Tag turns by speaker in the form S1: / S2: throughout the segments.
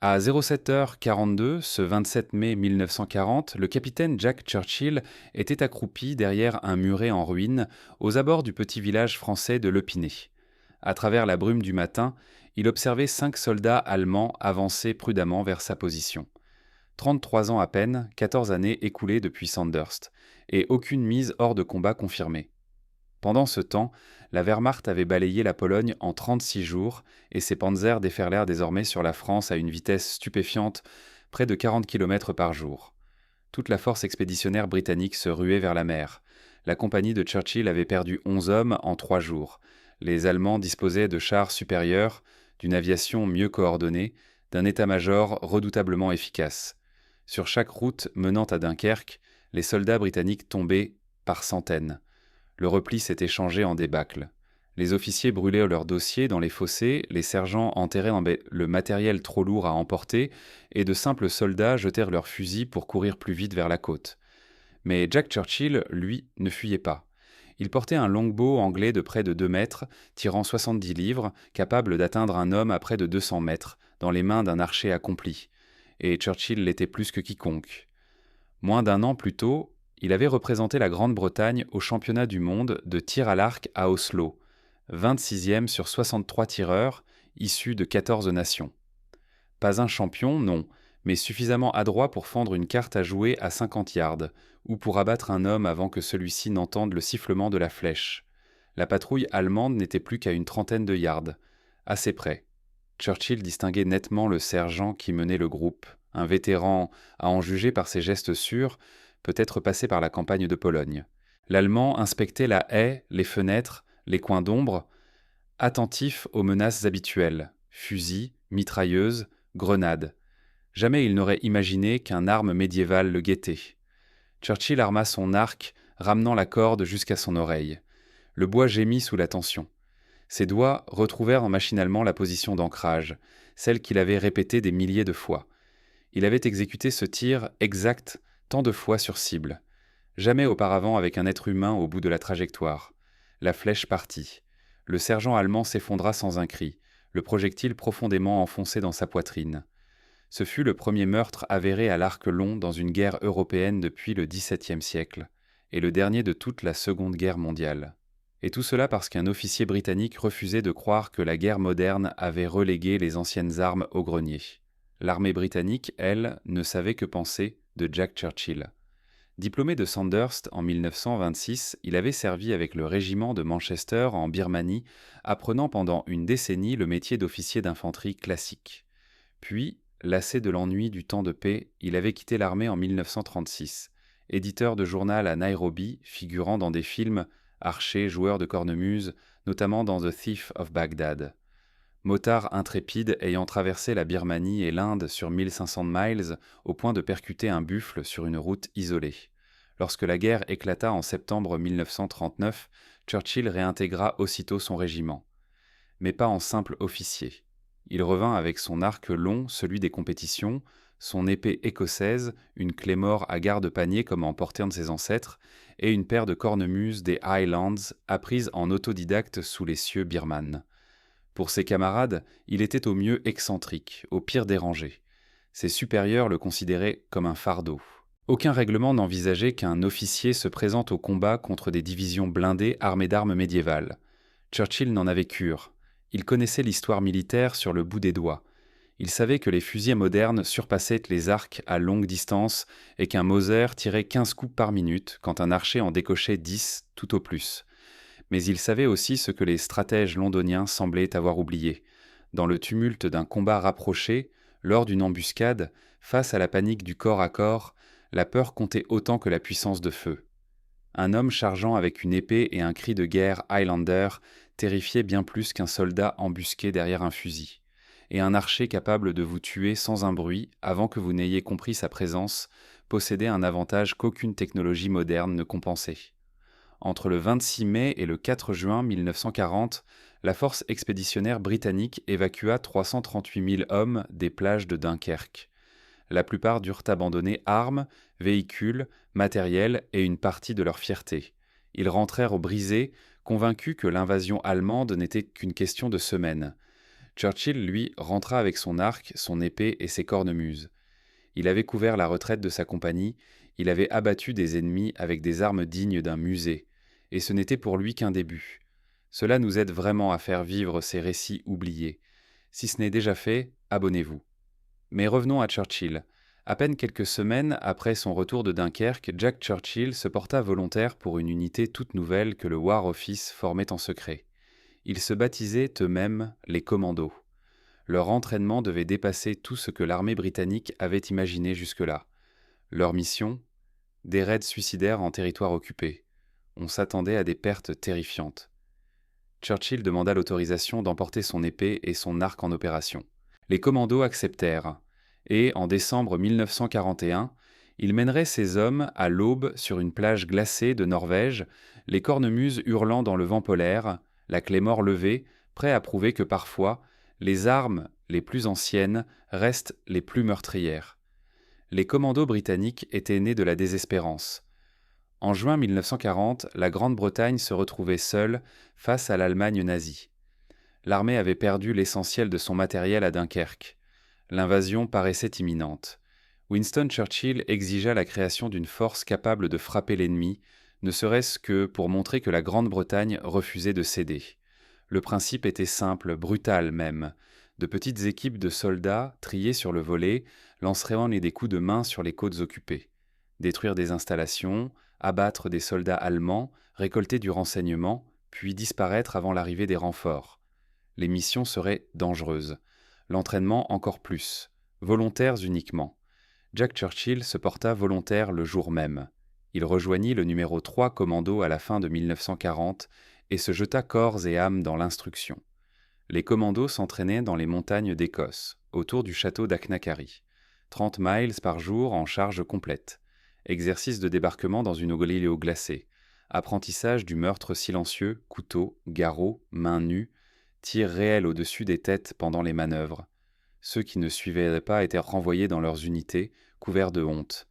S1: À 07h42, ce 27 mai 1940, le capitaine Jack Churchill était accroupi derrière un muret en ruine, aux abords du petit village français de Lepinay. À travers la brume du matin, il observait 5 soldats allemands avancer prudemment vers sa position. 33 ans à peine, 14 années écoulées depuis Sandhurst, et aucune mise hors de combat confirmée. Pendant ce temps, la Wehrmacht avait balayé la Pologne en 36 jours et ses panzers déferlèrent désormais sur la France à une vitesse stupéfiante, près de 40 km par jour. Toute la force expéditionnaire britannique se ruait vers la mer. La compagnie de Churchill avait perdu 11 hommes en 3 jours. Les Allemands disposaient de chars supérieurs, d'une aviation mieux coordonnée, d'un état-major redoutablement efficace. Sur chaque route menant à Dunkerque, les soldats britanniques tombaient par centaines. Le repli s'était changé en débâcle. Les officiers brûlaient leurs dossiers dans les fossés, les sergents enterraient le matériel trop lourd à emporter, et de simples soldats jetèrent leurs fusils pour courir plus vite vers la côte. Mais Jack Churchill, lui, ne fuyait pas. Il portait un longbow anglais de près de 2 mètres, tirant 70 livres, capable d'atteindre un homme à près de 200 mètres, dans les mains d'un archer accompli. Et Churchill l'était plus que quiconque. Moins d'un an plus tôt, il avait représenté la Grande-Bretagne au championnat du monde de tir à l'arc à Oslo, 26e sur 63 tireurs, issus de 14 nations. Pas un champion, non, mais suffisamment adroit pour fendre une carte à jouer à 50 yards, ou pour abattre un homme avant que celui-ci n'entende le sifflement de la flèche. La patrouille allemande n'était plus qu'à une trentaine de yards, assez près. Churchill distinguait nettement le sergent qui menait le groupe, un vétéran, à en juger par ses gestes sûrs, peut-être passé par la campagne de Pologne. L'Allemand inspectait la haie, les fenêtres, les coins d'ombre, attentif aux menaces habituelles, fusils, mitrailleuses, grenades. Jamais il n'aurait imaginé qu'un arme médiévale le guettait. Churchill arma son arc, ramenant la corde jusqu'à son oreille. Le bois gémit sous la tension. Ses doigts retrouvèrent machinalement la position d'ancrage, celle qu'il avait répétée des milliers de fois. Il avait exécuté ce tir exact tant de fois sur cible. Jamais auparavant avec un être humain au bout de la trajectoire. La flèche partit. Le sergent allemand s'effondra sans un cri, le projectile profondément enfoncé dans sa poitrine. Ce fut le premier meurtre avéré à l'arc long dans une guerre européenne depuis le XVIIe siècle, et le dernier de toute la Seconde Guerre mondiale. Et tout cela parce qu'un officier britannique refusait de croire que la guerre moderne avait relégué les anciennes armes au grenier. L'armée britannique, elle, ne savait que penser de Jack Churchill. Diplômé de Sandhurst en 1926, il avait servi avec le régiment de Manchester en Birmanie, apprenant pendant une décennie le métier d'officier d'infanterie classique. Puis, lassé de l'ennui du temps de paix, il avait quitté l'armée en 1936. Éditeur de journal à Nairobi, figurant dans des films, archer, joueur de cornemuse, notamment dans The Thief of Baghdad. Motard intrépide ayant traversé la Birmanie et l'Inde sur 1500 miles au point de percuter un buffle sur une route isolée. Lorsque la guerre éclata en septembre 1939, Churchill réintégra aussitôt son régiment. Mais pas en simple officier. Il revint avec son arc long, celui des compétitions, son épée écossaise, une claymore à garde-panier comme en portait un de ses ancêtres, et une paire de cornemuses des Highlands apprises en autodidacte sous les cieux birmanes. Pour ses camarades, il était au mieux excentrique, au pire dérangé. Ses supérieurs le considéraient comme un fardeau. Aucun règlement n'envisageait qu'un officier se présente au combat contre des divisions blindées armées d'armes médiévales. Churchill n'en avait cure. Il connaissait l'histoire militaire sur le bout des doigts. Il savait que les fusils modernes surpassaient les arcs à longue distance et qu'un Mauser tirait 15 coups par minute quand un archer en décochait 10 tout au plus. Mais il savait aussi ce que les stratèges londoniens semblaient avoir oublié. Dans le tumulte d'un combat rapproché, lors d'une embuscade, face à la panique du corps à corps, la peur comptait autant que la puissance de feu. Un homme chargeant avec une épée et un cri de guerre Highlander terrifiait bien plus qu'un soldat embusqué derrière un fusil. Et un archer capable de vous tuer sans un bruit, avant que vous n'ayez compris sa présence, possédait un avantage qu'aucune technologie moderne ne compensait. Entre le 26 mai et le 4 juin 1940, la force expéditionnaire britannique évacua 338 000 hommes des plages de Dunkerque. La plupart durent abandonner armes, véhicules, matériel et une partie de leur fierté. Ils rentrèrent brisés, convaincus que l'invasion allemande n'était qu'une question de semaines. Churchill, lui, rentra avec son arc, son épée et ses cornemuses. Il avait couvert la retraite de sa compagnie, il avait abattu des ennemis avec des armes dignes d'un musée, et ce n'était pour lui qu'un début. Cela nous aide vraiment à faire vivre ces récits oubliés. Si ce n'est déjà fait, abonnez-vous. Mais revenons à Churchill. À peine quelques semaines après son retour de Dunkerque, Jack Churchill se porta volontaire pour une unité toute nouvelle que le War Office formait en secret. Ils se baptisaient eux-mêmes les Commandos. Leur entraînement devait dépasser tout ce que l'armée britannique avait imaginé jusque-là. Leur mission ? Des raids suicidaires en territoire occupé. On s'attendait à des pertes terrifiantes. Churchill demanda l'autorisation d'emporter son épée et son arc en opération. Les commandos acceptèrent, et en décembre 1941, il mènerait ses hommes à l'aube sur une plage glacée de Norvège, les cornemuses hurlant dans le vent polaire, la claymore levée, prêt à prouver que parfois, les armes les plus anciennes restent les plus meurtrières. Les commandos britanniques étaient nés de la désespérance. En juin 1940, la Grande-Bretagne se retrouvait seule face à l'Allemagne nazie. L'armée avait perdu l'essentiel de son matériel à Dunkerque. L'invasion paraissait imminente. Winston Churchill exigea la création d'une force capable de frapper l'ennemi, ne serait-ce que pour montrer que la Grande-Bretagne refusait de céder. Le principe était simple, brutal même. De petites équipes de soldats, triés sur le volet, lanceraient des coups de main sur les côtes occupées. Détruire des installations, abattre des soldats allemands, récolter du renseignement, puis disparaître avant l'arrivée des renforts. Les missions seraient dangereuses. L'entraînement encore plus. Volontaires uniquement. Jack Churchill se porta volontaire le jour même. Il rejoignit le numéro 3 commando à la fin de 1940 et se jeta corps et âme dans l'instruction. Les commandos s'entraînaient dans les montagnes d'Écosse, autour du château d'Acknacarry. 30 miles par jour en charge complète. Exercice de débarquement dans une îlot glacée. Apprentissage du meurtre silencieux, couteau, garrot, main nue, tir réel au-dessus des têtes pendant les manœuvres. Ceux qui ne suivaient pas étaient renvoyés dans leurs unités, couverts de honte.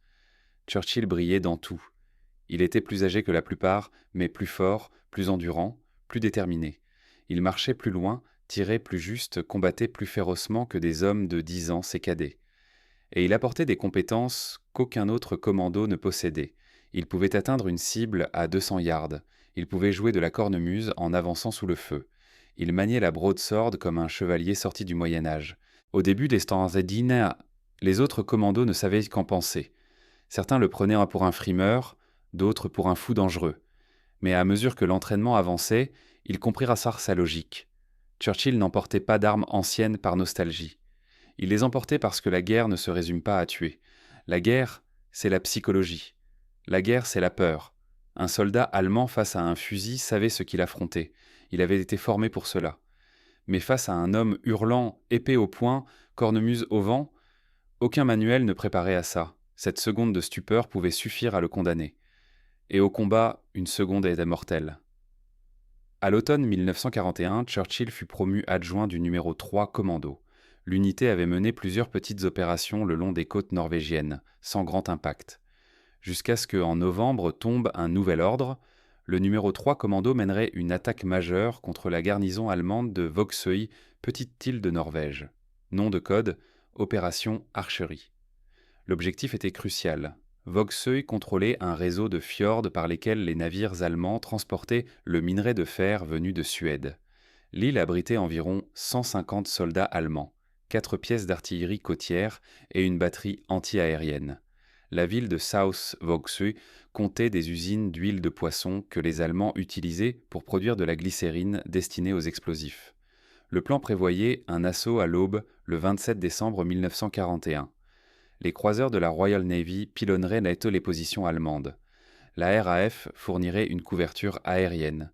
S1: Churchill brillait dans tout. Il était plus âgé que la plupart, mais plus fort, plus endurant, plus déterminé. Il marchait plus loin, tirait plus juste, combattait plus férocement que des hommes de 10 ans, ses cadets. Et il apportait des compétences qu'aucun autre commando ne possédait. Il pouvait atteindre une cible à 200 yards. Il pouvait jouer de la cornemuse en avançant sous le feu. Il maniait la broadsword comme un chevalier sorti du Moyen-Âge. Au début des Stanzadine, les autres commandos ne savaient qu'en penser. Certains le prenaient pour un frimeur, d'autres pour un fou dangereux. Mais à mesure que l'entraînement avançait, ils comprirent sa logique. Churchill n'emportait pas d'armes anciennes par nostalgie. Il les emportait parce que la guerre ne se résume pas à tuer. La guerre, c'est la psychologie. La guerre, c'est la peur. Un soldat allemand face à un fusil savait ce qu'il affrontait. Il avait été formé pour cela. Mais face à un homme hurlant, épée au poing, cornemuse au vent, aucun manuel ne préparait à ça. Cette seconde de stupeur pouvait suffire à le condamner. Et au combat, une seconde était mortelle. À l'automne 1941, Churchill fut promu adjoint du numéro 3 commando. L'unité avait mené plusieurs petites opérations le long des côtes norvégiennes, sans grand impact. Jusqu'à ce qu'en novembre tombe un nouvel ordre, le numéro 3 commando mènerait une attaque majeure contre la garnison allemande de Vauxhøy, petite île de Norvège. Nom de code, Opération Archerie. L'objectif était crucial. Vauxhøy contrôlait un réseau de fjords par lesquels les navires allemands transportaient le minerai de fer venu de Suède. L'île abritait environ 150 soldats allemands, 4 pièces d'artillerie côtière et une batterie anti-aérienne. La ville de South Vauxhøy comptait des usines d'huile de poisson que les Allemands utilisaient pour produire de la glycérine destinée aux explosifs. Le plan prévoyait un assaut à l'aube le 27 décembre 1941. Les croiseurs de la Royal Navy pilonneraient les positions allemandes. La RAF fournirait une couverture aérienne.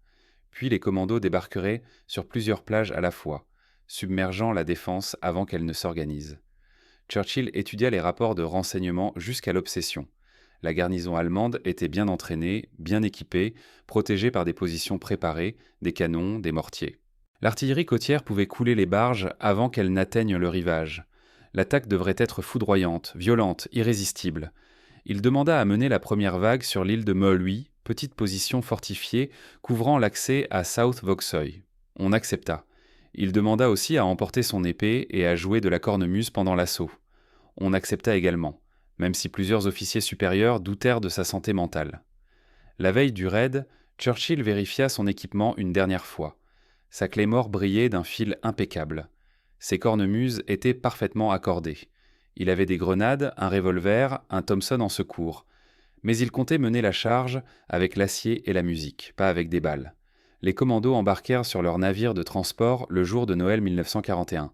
S1: Puis les commandos débarqueraient sur plusieurs plages à la fois, submergeant la défense avant qu'elle ne s'organise. Churchill étudia les rapports de renseignement jusqu'à l'obsession. La garnison allemande était bien entraînée, bien équipée, protégée par des positions préparées, des canons, des mortiers. L'artillerie côtière pouvait couler les barges avant qu'elles n'atteignent le rivage. L'attaque devrait être foudroyante, violente, irrésistible. Il demanda à mener la première vague sur l'île de Moelwy, petite position fortifiée couvrant l'accès à South Vauxhøy. On accepta. Il demanda aussi à emporter son épée et à jouer de la cornemuse pendant l'assaut. On accepta également, même si plusieurs officiers supérieurs doutèrent de sa santé mentale. La veille du raid, Churchill vérifia son équipement une dernière fois. Sa Claymore brillait d'un fil impeccable. Ses cornemuses étaient parfaitement accordées. Il avait des grenades, un revolver, un Thompson en secours. Mais il comptait mener la charge avec l'acier et la musique, pas avec des balles. Les commandos embarquèrent sur leur navire de transport le jour de Noël 1941.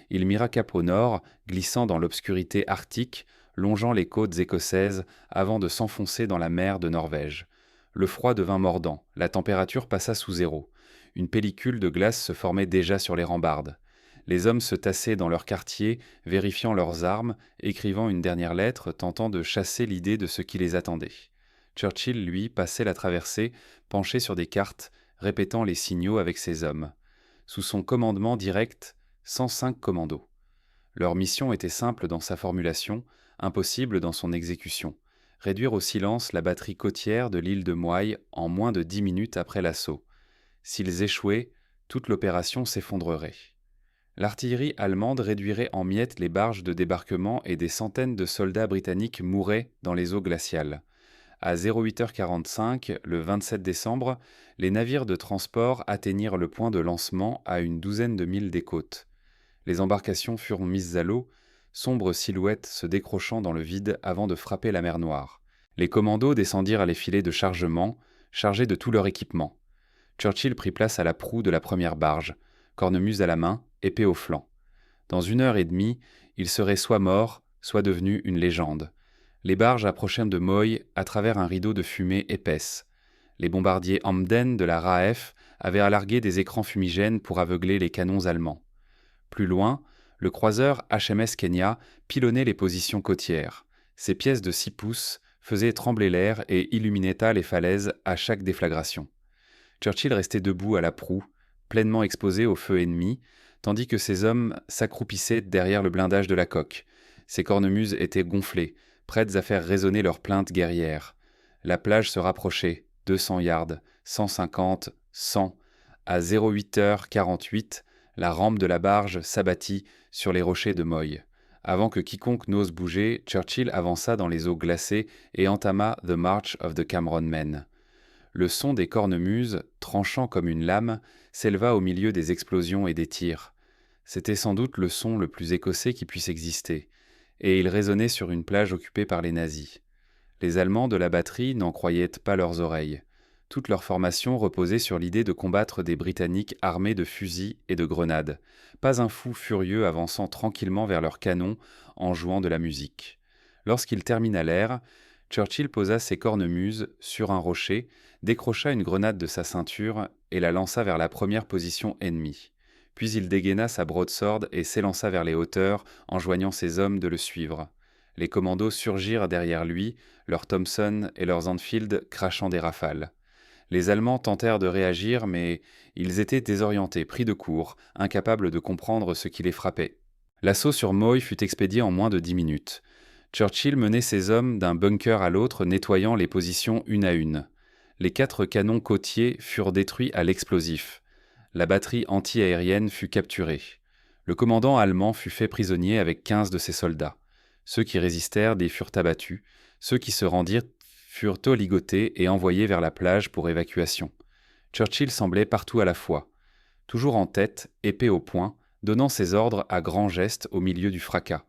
S1: Il mira cap au nord, glissant dans l'obscurité arctique, longeant les côtes écossaises avant de s'enfoncer dans la mer de Norvège. Le froid devint mordant, la température passa sous zéro. Une pellicule de glace se formait déjà sur les rambardes. Les hommes se tassaient dans leur quartier, vérifiant leurs armes, écrivant une dernière lettre, tentant de chasser l'idée de ce qui les attendait. Churchill, lui, passait la traversée, penché sur des cartes, répétant les signaux avec ses hommes. Sous son commandement direct, 105 commandos. Leur mission était simple dans sa formulation, impossible dans son exécution. Réduire au silence la batterie côtière de l'île de Moy en moins de 10 minutes après l'assaut. S'ils échouaient, toute l'opération s'effondrerait. L'artillerie allemande réduirait en miettes les barges de débarquement et des centaines de soldats britanniques mouraient dans les eaux glaciales. À 08h45, le 27 décembre, les navires de transport atteignirent le point de lancement à une douzaine de milles des côtes. Les embarcations furent mises à l'eau, sombres silhouettes se décrochant dans le vide avant de frapper la mer Noire. Les commandos descendirent à les filets de chargement, chargés de tout leur équipement. Churchill prit place à la proue de la première barge, cornemuse à la main, épée au flanc. Dans 1 heure et demie, il serait soit mort, soit devenu une légende. Les barges approchèrent de Moy à travers un rideau de fumée épaisse. Les bombardiers Hamden de la RAF avaient alargué des écrans fumigènes pour aveugler les canons allemands. Plus loin, le croiseur HMS Kenya pilonnait les positions côtières. Ses pièces de 6 pouces faisaient trembler l'air et illuminaient les falaises à chaque déflagration. Churchill restait debout à la proue, pleinement exposé au feu ennemi, tandis que ses hommes s'accroupissaient derrière le blindage de la coque. Ses cornemuses étaient gonflées, prêtes à faire résonner leurs plaintes guerrières. La plage se rapprochait, 200 yards, 150, 100. À 08h48, la rampe de la barge s'abattit sur les rochers de Moy. Avant que quiconque n'ose bouger, Churchill avança dans les eaux glacées et entama The March of the Cameron Men. Le son des cornemuses, tranchant comme une lame, s'éleva au milieu des explosions et des tirs. C'était sans doute le son le plus écossais qui puisse exister, et il résonnait sur une plage occupée par les nazis. Les Allemands de la batterie n'en croyaient pas leurs oreilles. Toute leur formation reposait sur l'idée de combattre des Britanniques armés de fusils et de grenades, pas un fou furieux avançant tranquillement vers leurs canons en jouant de la musique. Lorsqu'ils terminèrent, Churchill posa ses cornemuses sur un rocher, décrocha une grenade de sa ceinture et la lança vers la première position ennemie. Puis il dégaina sa broadsword et s'élança vers les hauteurs, enjoignant ses hommes de le suivre. Les commandos surgirent derrière lui, leurs Thompson et leurs Enfield crachant des rafales. Les Allemands tentèrent de réagir, mais ils étaient désorientés, pris de court, incapables de comprendre ce qui les frappait. L'assaut sur Moy fut expédié en moins de 10 minutes. Churchill menait ses hommes d'un bunker à l'autre, nettoyant les positions une à une. Les 4 canons côtiers furent détruits à l'explosif. La batterie anti-aérienne fut capturée. Le commandant allemand fut fait prisonnier avec 15 de ses soldats. Ceux qui résistèrent les furent abattus. Ceux qui se rendirent furent ligotés et envoyés vers la plage pour évacuation. Churchill semblait partout à la fois. Toujours en tête, épée au poing, donnant ses ordres à grands gestes au milieu du fracas.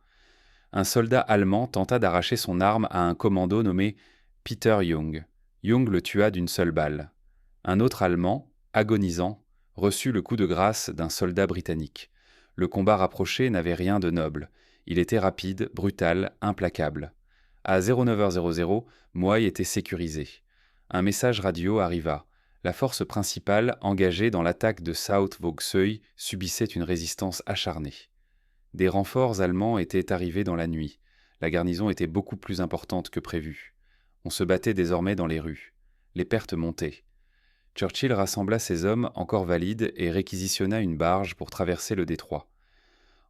S1: Un soldat allemand tenta d'arracher son arme à un commando nommé Peter Young. Young le tua d'une seule balle. Un autre Allemand, agonisant, reçut le coup de grâce d'un soldat britannique. Le combat rapproché n'avait rien de noble. Il était rapide, brutal, implacable. À 09h00, Moy était sécurisé. Un message radio arriva. La force principale, engagée dans l'attaque de South Vauxhall, subissait une résistance acharnée. Des renforts allemands étaient arrivés dans la nuit. La garnison était beaucoup plus importante que prévu. On se battait désormais dans les rues. Les pertes montaient. Churchill rassembla ses hommes encore valides et réquisitionna une barge pour traverser le détroit.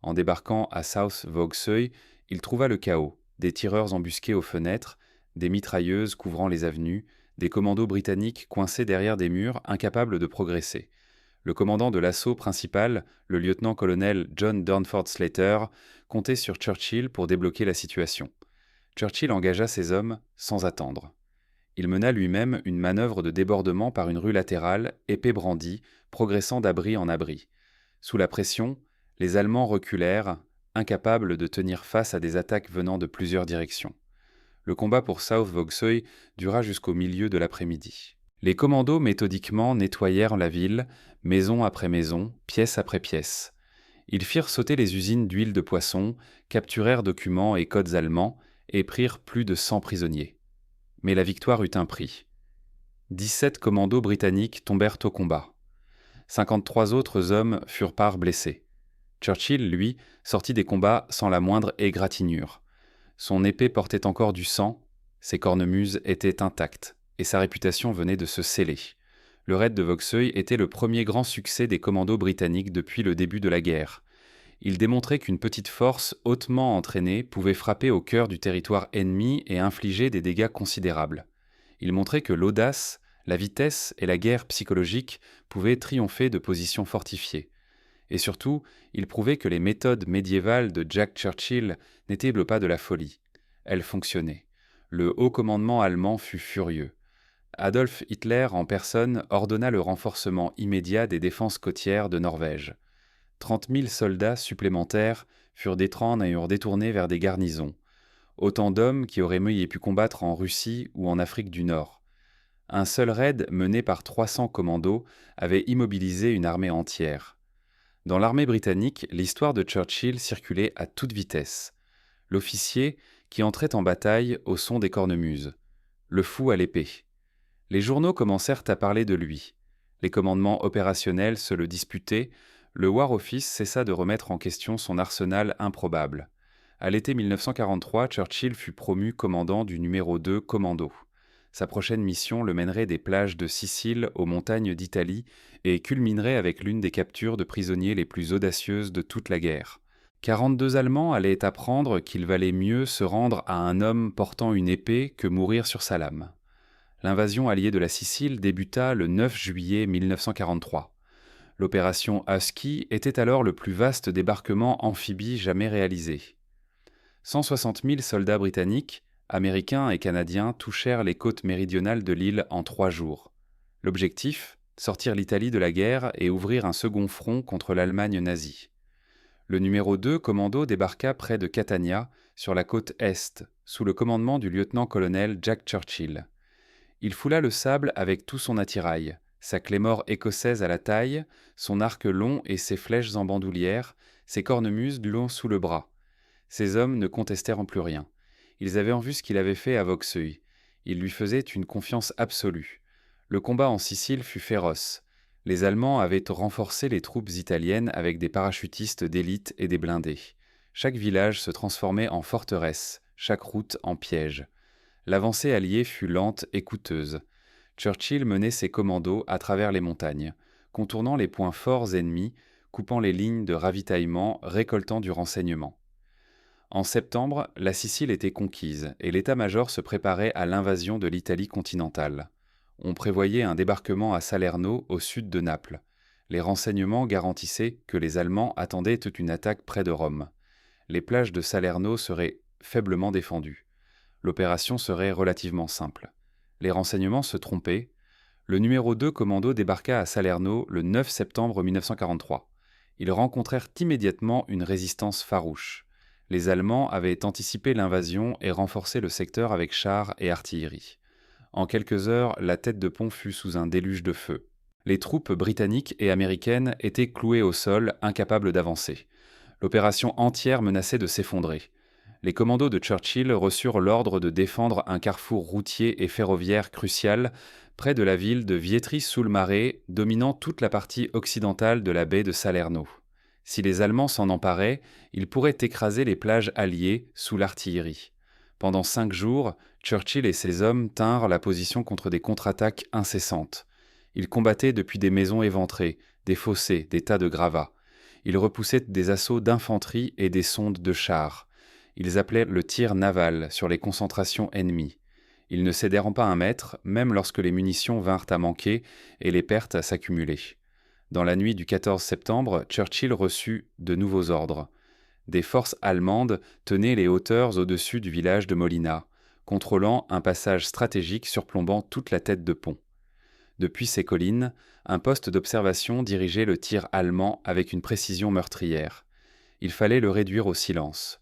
S1: En débarquant à South Vauxhall, il trouva le chaos, des tireurs embusqués aux fenêtres, des mitrailleuses couvrant les avenues, des commandos britanniques coincés derrière des murs, incapables de progresser. Le commandant de l'assaut principal, le lieutenant-colonel John Durnford Slater, comptait sur Churchill pour débloquer la situation. Churchill engagea ses hommes sans attendre. Il mena lui-même une manœuvre de débordement par une rue latérale, épée brandie, progressant d'abri en abri. Sous la pression, les Allemands reculèrent, incapables de tenir face à des attaques venant de plusieurs directions. Le combat pour South Vauxhall dura jusqu'au milieu de l'après-midi. Les commandos méthodiquement nettoyèrent la ville, maison après maison, pièce après pièce. Ils firent sauter les usines d'huile de poisson, capturèrent documents et codes allemands et prirent plus de 100 prisonniers. Mais la victoire eut un prix. 17 commandos britanniques tombèrent au combat. 53 autres hommes furent blessés. Churchill, lui, sortit des combats sans la moindre égratignure. Son épée portait encore du sang, ses cornemuses étaient intactes, et sa réputation venait de se sceller. Le raid de Vauxhall était le premier grand succès des commandos britanniques depuis le début de la guerre. Il démontrait qu'une petite force hautement entraînée pouvait frapper au cœur du territoire ennemi et infliger des dégâts considérables. Il montrait que l'audace, la vitesse et la guerre psychologique pouvaient triompher de positions fortifiées. Et surtout, il prouvait que les méthodes médiévales de Jack Churchill n'étaient pas de la folie. Elles fonctionnaient. Le haut commandement allemand fut furieux. Adolf Hitler en personne ordonna le renforcement immédiat des défenses côtières de Norvège. 30 000 soldats supplémentaires furent détournés vers des garnisons. Autant d'hommes qui auraient mieux pu combattre en Russie ou en Afrique du Nord. Un seul raid mené par 300 commandos avait immobilisé une armée entière. Dans l'armée britannique, l'histoire de Churchill circulait à toute vitesse. L'officier qui entrait en bataille au son des cornemuses. Le fou à l'épée. Les journaux commencèrent à parler de lui. Les commandements opérationnels se le disputaient. Le War Office cessa de remettre en question son arsenal improbable. À l'été 1943, Churchill fut promu commandant du numéro 2 Commando. Sa prochaine mission le mènerait des plages de Sicile aux montagnes d'Italie et culminerait avec l'une des captures de prisonniers les plus audacieuses de toute la guerre. 42 Allemands allaient apprendre qu'il valait mieux se rendre à un homme portant une épée que mourir sur sa lame. L'invasion alliée de la Sicile débuta le 9 juillet 1943. L'opération Husky était alors le plus vaste débarquement amphibie jamais réalisé. 160 000 soldats britanniques, américains et canadiens touchèrent les côtes méridionales de l'île en 3 jours. L'objectif, sortir l'Italie de la guerre et ouvrir un second front contre l'Allemagne nazie. Le numéro 2 Commando débarqua près de Catania, sur la côte est, sous le commandement du lieutenant-colonel Jack Churchill. Il foula le sable avec tout son attirail, sa clémore écossaise à la taille, son arc long et ses flèches en bandoulière, ses cornemuses longs sous le bras. Ces hommes ne contestèrent en plus rien. Ils avaient en vue ce qu'il avait fait à Vauxhall. Ils lui faisaient une confiance absolue. Le combat en Sicile fut féroce. Les Allemands avaient renforcé les troupes italiennes avec des parachutistes d'élite et des blindés. Chaque village se transformait en forteresse, chaque route en piège. L'avancée alliée fut lente et coûteuse. Churchill menait ses commandos à travers les montagnes, contournant les points forts ennemis, coupant les lignes de ravitaillement, récoltant du renseignement. En septembre, la Sicile était conquise et l'état-major se préparait à l'invasion de l'Italie continentale. On prévoyait un débarquement à Salerno, au sud de Naples. Les renseignements garantissaient que les Allemands attendaient toute une attaque près de Rome. Les plages de Salerno seraient faiblement défendues. L'opération serait relativement simple. Les renseignements se trompaient. Le numéro 2 Commando débarqua à Salerno le 9 septembre 1943. Ils rencontrèrent immédiatement une résistance farouche. Les Allemands avaient anticipé l'invasion et renforcé le secteur avec chars et artillerie. En quelques heures, la tête de pont fut sous un déluge de feu. Les troupes britanniques et américaines étaient clouées au sol, incapables d'avancer. L'opération entière menaçait de s'effondrer. Les commandos de Churchill reçurent l'ordre de défendre un carrefour routier et ferroviaire crucial près de la ville de Vietri-sul-Mare, dominant toute la partie occidentale de la baie de Salerno. Si les Allemands s'en emparaient, ils pourraient écraser les plages alliées sous l'artillerie. Pendant 5 jours, Churchill et ses hommes tinrent la position contre des contre-attaques incessantes. Ils combattaient depuis des maisons éventrées, des fossés, des tas de gravats. Ils repoussaient des assauts d'infanterie et des sondes de chars. Ils appelaient le tir naval sur les concentrations ennemies. Ils ne cédèrent pas un mètre, même lorsque les munitions vinrent à manquer et les pertes à s'accumuler. Dans la nuit du 14 septembre, Churchill reçut de nouveaux ordres. Des forces allemandes tenaient les hauteurs au-dessus du village de Molina, contrôlant un passage stratégique surplombant toute la tête de pont. Depuis ces collines, un poste d'observation dirigeait le tir allemand avec une précision meurtrière. Il fallait le réduire au silence.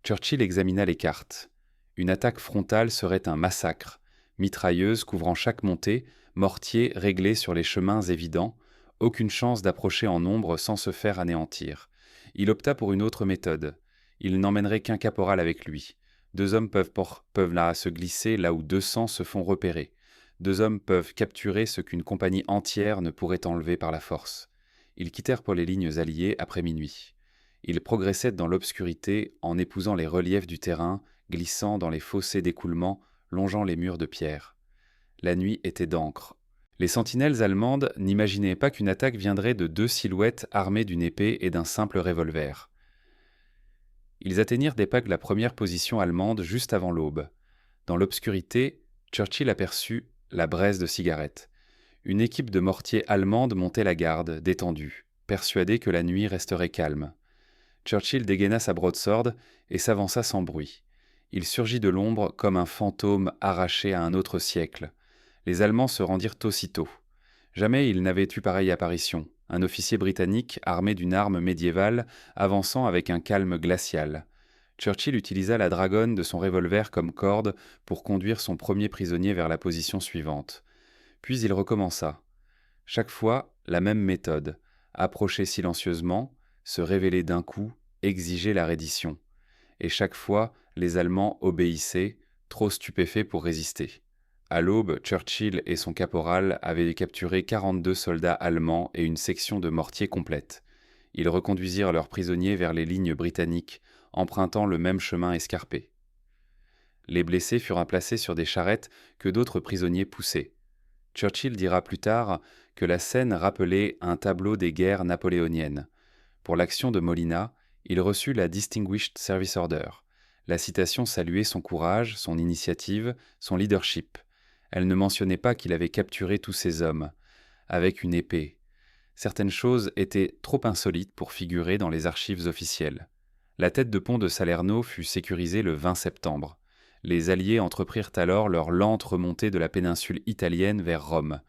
S1: Churchill examina les cartes. Une attaque frontale serait un massacre. Mitrailleuses couvrant chaque montée, mortiers réglés sur les chemins évidents, aucune chance d'approcher en nombre sans se faire anéantir. Il opta pour une autre méthode. Il n'emmènerait qu'un caporal avec lui. 2 hommes peuvent là se glisser là où 200 se font repérer. 2 hommes peuvent capturer ce qu'une compagnie entière ne pourrait enlever par la force. Ils quittèrent pour les lignes alliées après minuit. Ils progressaient dans l'obscurité en épousant les reliefs du terrain, glissant dans les fossés d'écoulement, longeant les murs de pierre. La nuit était d'encre. Les sentinelles allemandes n'imaginaient pas qu'une attaque viendrait de 2 silhouettes armées d'une épée et d'un simple revolver. Ils atteignirent d'épingle la première position allemande juste avant l'aube. Dans l'obscurité, Churchill aperçut la braise de cigarette. Une équipe de mortiers allemandes montait la garde, détendue, persuadée que la nuit resterait calme. Churchill dégaina sa broadsword et s'avança sans bruit. Il surgit de l'ombre comme un fantôme arraché à un autre siècle. Les Allemands se rendirent aussitôt. Jamais ils n'avaient eu pareille apparition. Un officier britannique, armé d'une arme médiévale, avançant avec un calme glacial. Churchill utilisa la dragonne de son revolver comme corde pour conduire son premier prisonnier vers la position suivante. Puis il recommença. Chaque fois, la même méthode. Approcher silencieusement, se révéler d'un coup, exiger la reddition. Et chaque fois, les Allemands obéissaient, trop stupéfaits pour résister. À l'aube, Churchill et son caporal avaient capturé 42 soldats allemands et une section de mortiers complète. Ils reconduisirent leurs prisonniers vers les lignes britanniques, empruntant le même chemin escarpé. Les blessés furent placés sur des charrettes que d'autres prisonniers poussaient. Churchill dira plus tard que la scène rappelait un tableau des guerres napoléoniennes. Pour l'action de Molina, il reçut la Distinguished Service Order. La citation saluait son courage, son initiative, son leadership. Elle ne mentionnait pas qu'il avait capturé tous ces hommes, avec une épée. Certaines choses étaient trop insolites pour figurer dans les archives officielles. La tête de pont de Salerno fut sécurisée le 20 septembre. Les Alliés entreprirent alors leur lente remontée de la péninsule italienne vers Rome.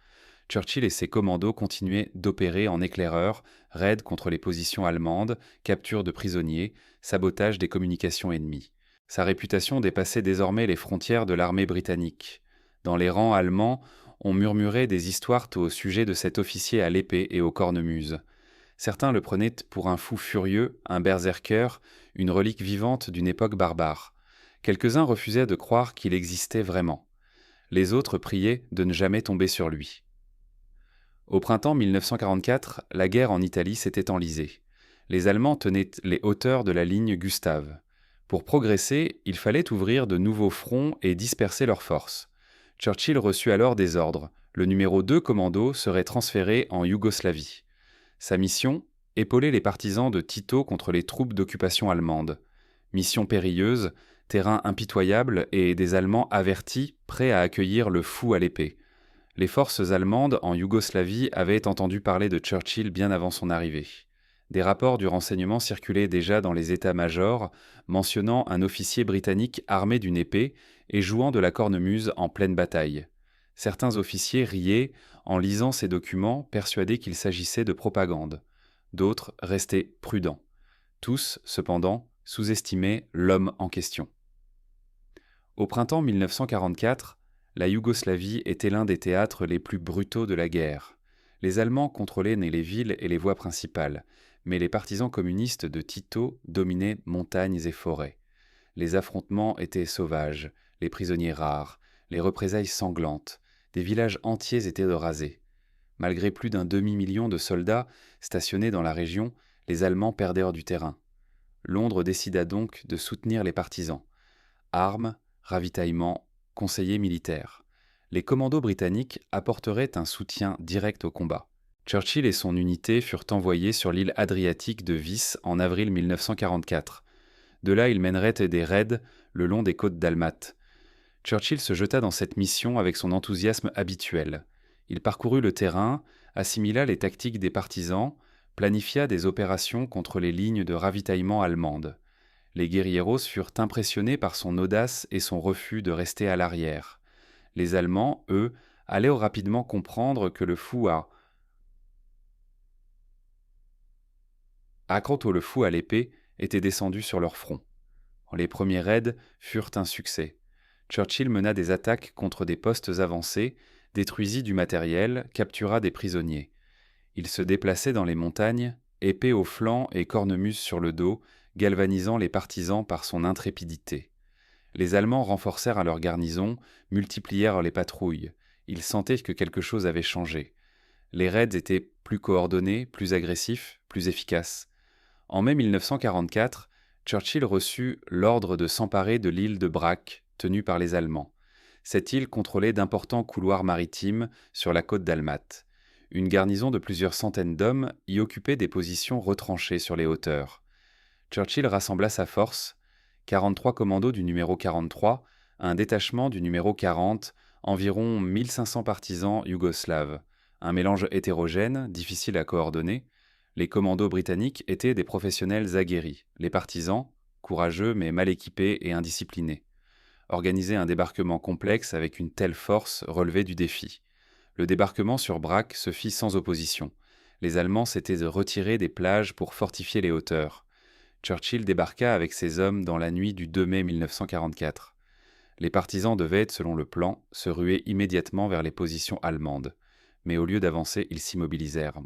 S1: Churchill et ses commandos continuaient d'opérer en éclaireurs, raids contre les positions allemandes, capture de prisonniers, sabotage des communications ennemies. Sa réputation dépassait désormais les frontières de l'armée britannique. Dans les rangs allemands, on murmurait des histoires au sujet de cet officier à l'épée et aux cornemuses. Certains le prenaient pour un fou furieux, un berserker, une relique vivante d'une époque barbare. Quelques-uns refusaient de croire qu'il existait vraiment. Les autres priaient de ne jamais tomber sur lui. Au printemps 1944, la guerre en Italie s'était enlisée. Les Allemands tenaient les hauteurs de la ligne Gustave. Pour progresser, il fallait ouvrir de nouveaux fronts et disperser leurs forces. Churchill reçut alors des ordres. Le numéro 2 commando serait transféré en Yougoslavie. Sa mission, épauler les partisans de Tito contre les troupes d'occupation allemande. Mission périlleuse, terrain impitoyable et des Allemands avertis, prêts à accueillir le fou à l'épée. Les forces allemandes en Yougoslavie avaient entendu parler de Churchill bien avant son arrivée. Des rapports du renseignement circulaient déjà dans les états-majors, mentionnant un officier britannique armé d'une épée et jouant de la cornemuse en pleine bataille. Certains officiers riaient en lisant ces documents, persuadés qu'il s'agissait de propagande. D'autres restaient prudents. Tous, cependant, sous-estimaient l'homme en question. Au printemps 1944, la Yougoslavie était l'un des théâtres les plus brutaux de la guerre. Les Allemands contrôlaient les villes et les voies principales, mais les partisans communistes de Tito dominaient montagnes et forêts. Les affrontements étaient sauvages, les prisonniers rares, les représailles sanglantes, des villages entiers étaient rasés. Malgré plus d'un demi-million de soldats stationnés dans la région, les Allemands perdèrent du terrain. Londres décida donc de soutenir les partisans. Armes, ravitaillement, conseillers militaires. Les commandos britanniques apporteraient un soutien direct au combat. Churchill et son unité furent envoyés sur l'île adriatique de Vis en avril 1944. De là, ils mèneraient des raids le long des côtes dalmates. Churchill se jeta dans cette mission avec son enthousiasme habituel. Il parcourut le terrain, assimila les tactiques des partisans, planifia des opérations contre les lignes de ravitaillement allemandes. Les guérilleros furent impressionnés par son audace et son refus de rester à l'arrière. Les Allemands, eux, allaient rapidement comprendre que le fou accrotant le fou à l'épée, était descendu sur leur front. Les premiers raids furent un succès. Churchill mena des attaques contre des postes avancés, détruisit du matériel, captura des prisonniers. Il se déplaçait dans les montagnes, épée au flanc et cornemuse sur le dos, galvanisant les partisans par son intrépidité. Les Allemands renforcèrent leur garnison, multiplièrent les patrouilles. Ils sentaient que quelque chose avait changé. Les raids étaient plus coordonnés, plus agressifs, plus efficaces. En mai 1944, Churchill reçut l'ordre de s'emparer de l'île de Brac, tenue par les Allemands. Cette île contrôlait d'importants couloirs maritimes sur la côte d'Almat. Une garnison de plusieurs centaines d'hommes y occupait des positions retranchées sur les hauteurs. Churchill rassembla sa force, 43 commandos du numéro 43, un détachement du numéro 40, environ 1500 partisans yougoslaves. Un mélange hétérogène, difficile à coordonner. Les commandos britanniques étaient des professionnels aguerris, les partisans, courageux mais mal équipés et indisciplinés. Organiser un débarquement complexe avec une telle force relevait du défi. Le débarquement sur Brac se fit sans opposition. Les Allemands s'étaient retirés des plages pour fortifier les hauteurs. Churchill débarqua avec ses hommes dans la nuit du 2 mai 1944. Les partisans devaient, selon le plan, se ruer immédiatement vers les positions allemandes. Mais au lieu d'avancer, ils s'immobilisèrent.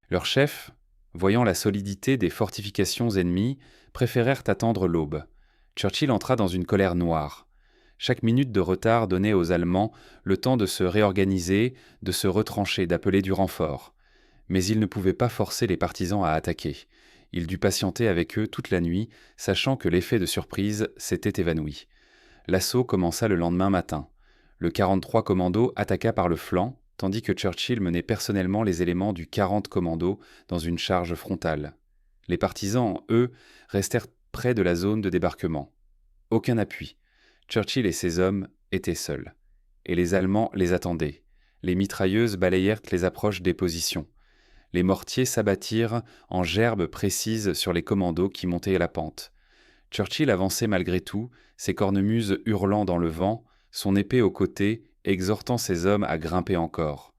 S1: Leurs chefs, voyant la solidité des fortifications ennemies, préférèrent attendre l'aube. Churchill entra dans une colère noire. Chaque minute de retard donnait aux Allemands le temps de se réorganiser, de se retrancher, d'appeler du renfort. Mais il ne pouvait pas forcer les partisans à attaquer. Il dut patienter avec eux toute la nuit, sachant que l'effet de surprise s'était évanoui. L'assaut commença le lendemain matin. Le 43 commando attaqua par le flanc, tandis que Churchill menait personnellement les éléments du 40 commando dans une charge frontale. Les partisans, eux, restèrent près de la zone de débarquement. Aucun appui. Churchill et ses hommes étaient seuls. Et les Allemands les attendaient. Les mitrailleuses balayèrent les approches des positions. Les mortiers s'abattirent en gerbes précises sur les commandos qui montaient la pente. Churchill avançait malgré tout, ses cornemuses hurlant dans le vent, son épée au côté, exhortant ses hommes à grimper encore.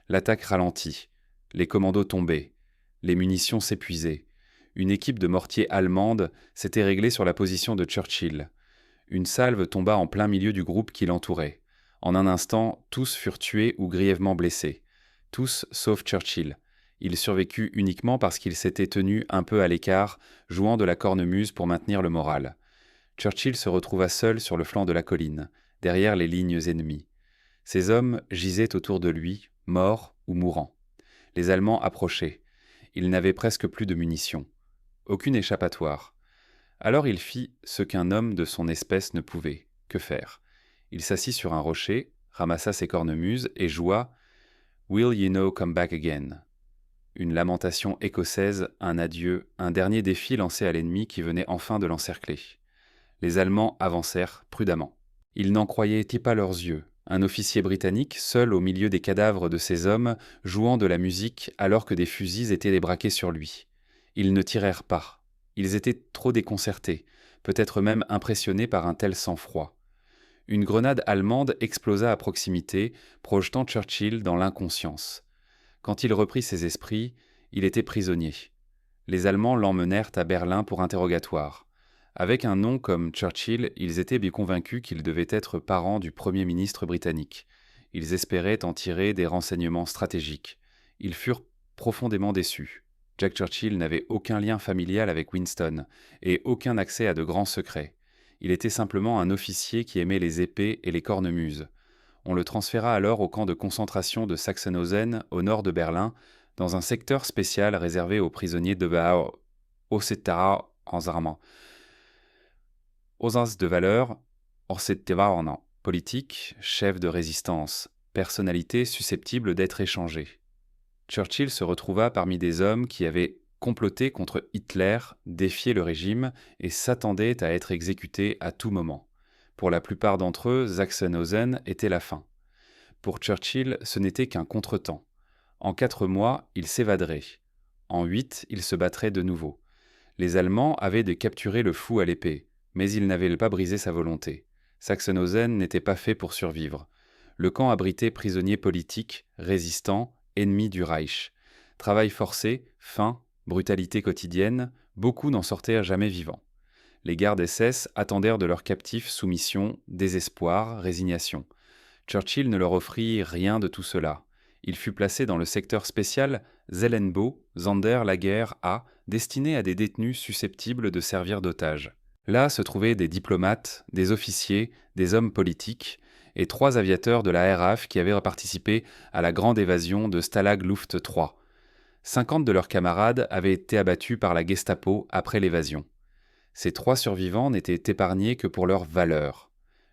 S1: L'attaque ralentit. Les commandos tombaient. Les munitions s'épuisaient. Une équipe de mortiers allemande s'était réglée sur la position de Churchill. Une salve tomba en plein milieu du groupe qui l'entourait. En un instant, tous furent tués ou grièvement blessés. Tous sauf Churchill. Il survécut uniquement parce qu'il s'était tenu un peu à l'écart, jouant de la cornemuse pour maintenir le moral. Churchill se retrouva seul sur le flanc de la colline, derrière les lignes ennemies. Ses hommes gisaient autour de lui, morts ou mourants. Les Allemands approchaient. Il n'avait presque plus de munitions. Aucune échappatoire. Alors il fit ce qu'un homme de son espèce ne pouvait. Que faire? Il s'assit sur un rocher, ramassa ses cornemuses et joua « Will ye no come back again ?» Une lamentation écossaise, un adieu, un dernier défi lancé à l'ennemi qui venait enfin de l'encercler. Les Allemands avancèrent prudemment. Ils n'en croyaient pas leurs yeux. Un officier britannique, seul au milieu des cadavres de ses hommes, jouant de la musique alors que des fusils étaient débraqués sur lui. Ils ne tirèrent pas. Ils étaient trop déconcertés, peut-être même impressionnés par un tel sang-froid. Une grenade allemande explosa à proximité, projetant Churchill dans l'inconscience. Quand il reprit ses esprits, il était prisonnier. Les Allemands l'emmenèrent à Berlin pour interrogatoire. Avec un nom comme Churchill, ils étaient bien convaincus qu'il devait être parent du Premier ministre britannique. Ils espéraient en tirer des renseignements stratégiques. Ils furent profondément déçus. Jack Churchill n'avait aucun lien familial avec Winston et aucun accès à de grands secrets. Il était simplement un officier qui aimait les épées et les cornemuses. On le transféra alors au camp de concentration de Sachsenhausen, au nord de Berlin, dans un secteur spécial réservé aux prisonniers de aux as de valeur, politique, chef de résistance, personnalité susceptible d'être échangée. Churchill se retrouva parmi des hommes qui avaient comploté contre Hitler, défié le régime et s'attendaient à être exécutés à tout moment. Pour la plupart d'entre eux, Sachsenhausen était la fin. Pour Churchill, ce n'était qu'un contretemps. En 4 mois, ils s'évaderaient. En 8, ils se battraient de nouveau. Les Allemands avaient de capturer le fou à l'épée, mais ils n'avaient pas brisé sa volonté. Sachsenhausen n'était pas fait pour survivre. Le camp abritait prisonniers politiques, résistants, ennemis du Reich. Travail forcé, faim, brutalité quotidienne, beaucoup n'en sortaient jamais vivants. Les gardes SS attendèrent de leurs captifs soumission, désespoir, résignation. Churchill ne leur offrit rien de tout cela. Il fut placé dans le secteur spécial Zellenbo, Zanderlager A, destiné à des détenus susceptibles de servir d'otages. Là se trouvaient des diplomates, des officiers, des hommes politiques et 3 aviateurs de la RAF qui avaient participé à la grande évasion de Stalag Luft 3. 50 de leurs camarades avaient été abattus par la Gestapo après l'évasion. Ces 3 survivants n'étaient épargnés que pour leur valeur.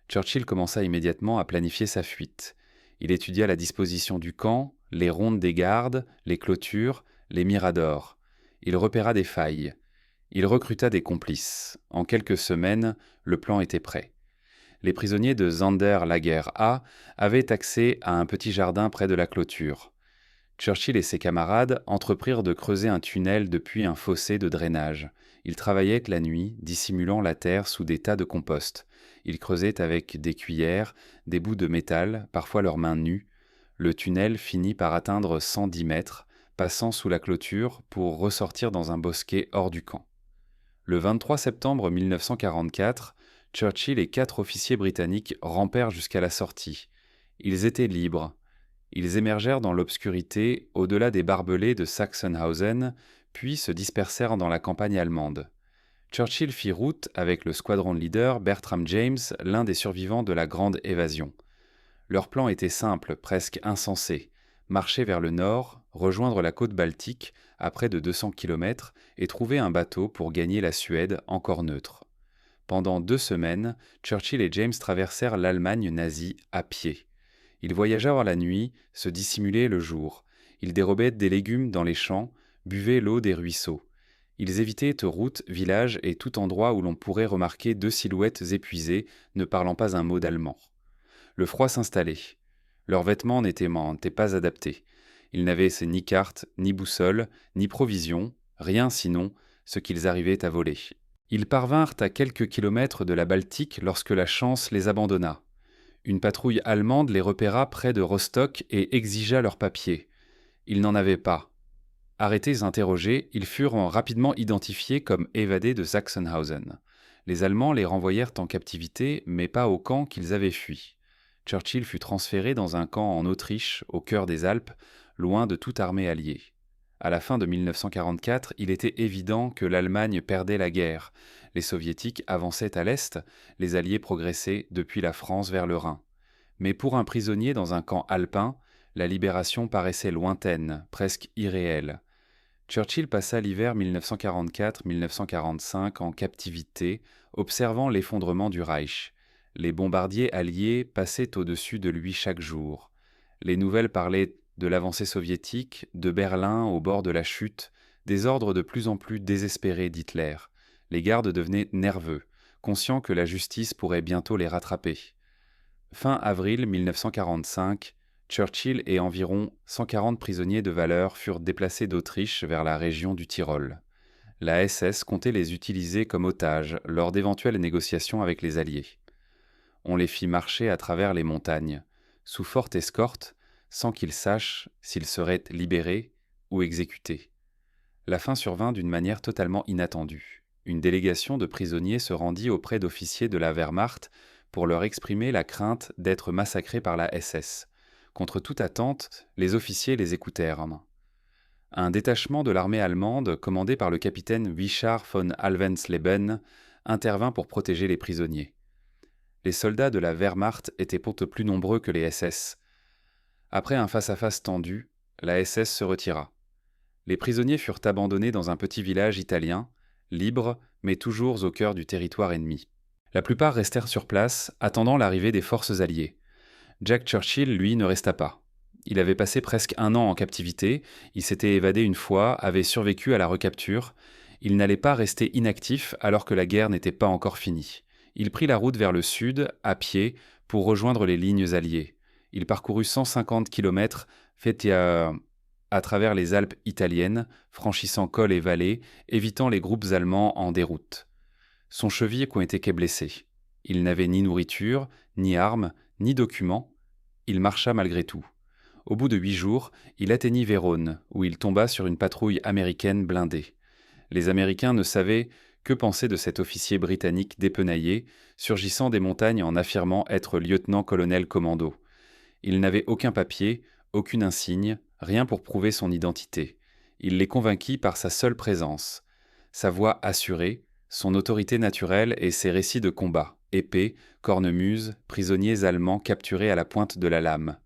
S1: Churchill commença immédiatement à planifier sa fuite. Il étudia la disposition du camp, les rondes des gardes, les clôtures, les miradors. Il repéra des failles. Il recruta des complices. En quelques semaines, le plan était prêt. Les prisonniers de Zanderlager A avaient accès à un petit jardin près de la clôture. Churchill et ses camarades entreprirent de creuser un tunnel depuis un fossé de drainage. Ils travaillaient la nuit, dissimulant la terre sous des tas de compost. Ils creusaient avec des cuillères, des bouts de métal, parfois leurs mains nues. Le tunnel finit par atteindre 110 mètres, passant sous la clôture pour ressortir dans un bosquet hors du camp. Le 23 septembre 1944, Churchill et 4 officiers britanniques rampèrent jusqu'à la sortie. Ils étaient libres. Ils émergèrent dans l'obscurité au-delà des barbelés de Sachsenhausen, puis se dispersèrent dans la campagne allemande. Churchill fit route avec le squadron leader Bertram James, l'un des survivants de la Grande Évasion. Leur plan était simple, presque insensé. Marcher vers le nord, rejoindre la côte baltique à près de 200 km et trouver un bateau pour gagner la Suède encore neutre. Pendant 2 semaines, Churchill et James traversèrent l'Allemagne nazie à pied. Ils voyagèrent la nuit, se dissimulaient le jour. Ils dérobaient des légumes dans les champs, buvaient l'eau des ruisseaux. Ils évitaient routes, villages et tout endroit où l'on pourrait remarquer 2 silhouettes épuisées, ne parlant pas un mot d'allemand. Le froid s'installait. Leurs vêtements n'étaient pas adaptés. Ils n'avaient ni carte, ni boussole, ni provisions, rien sinon ce qu'ils arrivaient à voler. Ils parvinrent à quelques kilomètres de la Baltique lorsque la chance les abandonna. Une patrouille allemande les repéra près de Rostock et exigea leurs papiers. Ils n'en avaient pas. Arrêtés et interrogés, ils furent rapidement identifiés comme évadés de Sachsenhausen. Les Allemands les renvoyèrent en captivité, mais pas au camp qu'ils avaient fui. Churchill fut transféré dans un camp en Autriche, au cœur des Alpes, loin de toute armée alliée. À la fin de 1944, il était évident que l'Allemagne perdait la guerre. Les Soviétiques avançaient à l'est, les Alliés progressaient depuis la France vers le Rhin. Mais pour un prisonnier dans un camp alpin, la libération paraissait lointaine, presque irréelle. Churchill passa l'hiver 1944-1945 en captivité, observant l'effondrement du Reich. Les bombardiers alliés passaient au-dessus de lui chaque jour. Les nouvelles parlaient de l'avancée soviétique, de Berlin au bord de la chute, des ordres de plus en plus désespérés d'Hitler. Les gardes devenaient nerveux, conscients que la justice pourrait bientôt les rattraper. Fin avril 1945, Churchill et environ 140 prisonniers de valeur furent déplacés d'Autriche vers la région du Tyrol. La SS comptait les utiliser comme otages lors d'éventuelles négociations avec les Alliés. On les fit marcher à travers les montagnes, sous forte escorte, sans qu'ils sachent s'ils seraient libérés ou exécutés. La fin survint d'une manière totalement inattendue. Une délégation de prisonniers se rendit auprès d'officiers de la Wehrmacht pour leur exprimer la crainte d'être massacrés par la SS. Contre toute attente, les officiers les écoutèrent. Un détachement de l'armée allemande, commandé par le capitaine Wichar von Alvensleben, intervint pour protéger les prisonniers. Les soldats de la Wehrmacht étaient pourtant plus nombreux que les SS. Après un face-à-face tendu, la SS se retira. Les prisonniers furent abandonnés dans un petit village italien, libre, mais toujours au cœur du territoire ennemi. La plupart restèrent sur place, attendant l'arrivée des forces alliées. Jack Churchill, lui, ne resta pas. Il avait passé presque 1 an en captivité, il s'était évadé une fois, avait survécu à la recapture. Il n'allait pas rester inactif alors que la guerre n'était pas encore finie. Il prit la route vers le sud, à pied, pour rejoindre les lignes alliées. Il parcourut 150 km, à travers les Alpes italiennes, franchissant cols et vallées, évitant les groupes allemands en déroute. Son chevilles était qu'est blessé. Il n'avait ni nourriture, ni armes, ni documents. Il marcha malgré tout. Au bout de 8 jours, il atteignit Vérone, où il tomba sur une patrouille américaine blindée. Les Américains ne savaient que penser de cet officier britannique dépenaillé, surgissant des montagnes en affirmant être lieutenant-colonel commando. Il n'avait aucun papier, aucune insigne, rien pour prouver son identité. Il les convainquit par sa seule présence. Sa voix assurée, son autorité naturelle et ses récits de combat, épées, cornemuses, prisonniers allemands capturés à la pointe de la lame.